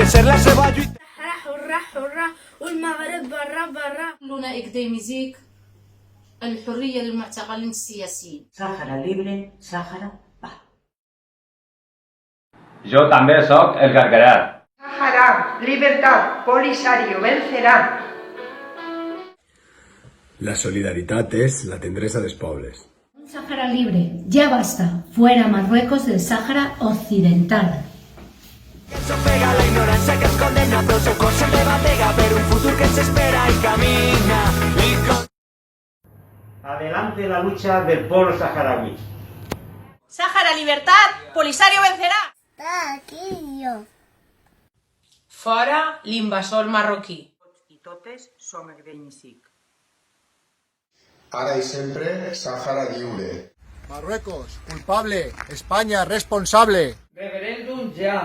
de ser la seva lluita. حرة حرة والمغرب برا برا. لنا إكاديميزيك الحرية للمعتقلين السياسيين. Sàhara libre, Sàhara paz. Jo també sóc el Gargarat. Sàhara, libertad, Polisario vencerá. La solidaritat és la tendresa dels pobles. Un Sáhara libre, ya basta, fuera Marruecos del Sáhara Occidental. Que ens ofega la ignorància que ens condemna, però el seu cos sempre batega per un futur que ens espera i camina. Adelante la lucha del pueblo saharaui. Sáhara libertad, Polisario vencerá. Aquí yo. Fora l'invasor marroquí. I totes som Ekdemisic. Ara i sempre, Sàhara lliure. Marruecos, culpable. España, responsable. Referéndum ya.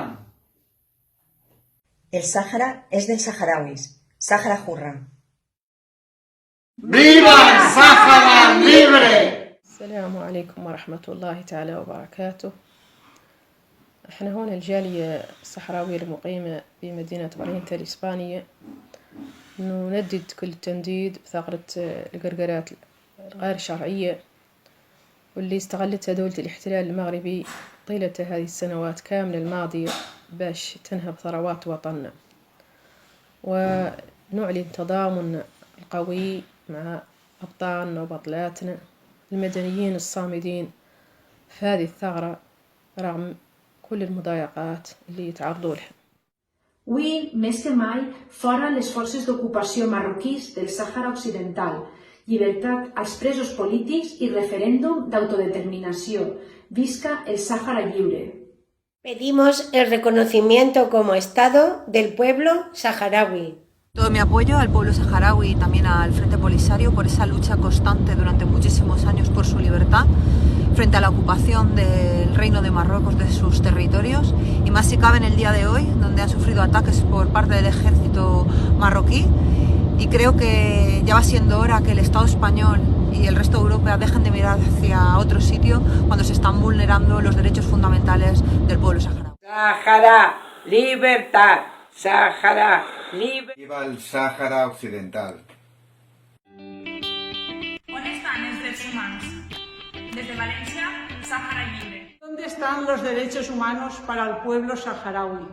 El Sáhara es de saharauis. Sàhara Hurra. ¡Viva el Sáhara libre! السلام عليكم ورحمة الله تعالى وبركاته. احنا هون الجالية الصحراوية المقيمة في مدينة فالنسيا الإسبانية نندد كل التنديد بثغرة القرقرات الغير شرعية واللي استغلتها دولة الاحتلال المغربي طيلة هذه السنوات كاملة الماضية باش تنهب ثروات وطننا، ونعلن تضامن القوي مع أبطالنا وبطلاتنا المدنيين الصامدين في هذه الثغرة رغم كل المضايقات اللي يتعرضوا لها. Avui, més que mai, fora les forces d'ocupació marroquís del Sàhara Occidental, llibertat als presos polítics i referèndum d'autodeterminació. Visca el Sàhara lliure. Pedimos el reconocimiento como Estado del pueblo saharaui. Todo mi apoyo al pueblo saharaui y también al Frente Polisario por esa lucha constante durante muchísimos años por su libertad frente a la ocupación del Reino de Marruecos de sus territorios, y más si cabe en el día de hoy, donde han sufrido ataques por parte del ejército marroquí, y creo que ya va siendo hora que el Estado español y el resto de Europa dejen de mirar hacia otro sitio cuando se están vulnerando los derechos fundamentales del pueblo saharaui. Sàhara, libertad, Sàhara, libre. Viva el Sàhara occidental. ¿Dónde están los derechos humanos? Desde Valencia, Sàhara libre. ¿Dónde están los derechos humanos para el pueblo saharaui?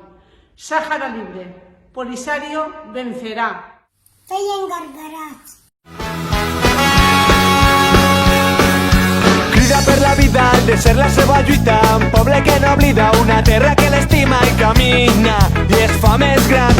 Sàhara libre, Polisario vencerà. Feien gargarats. Crida per la vida, el de ser la seva lluita, un poble que no oblida, una terra que l'estima i camina, i es fa més gran.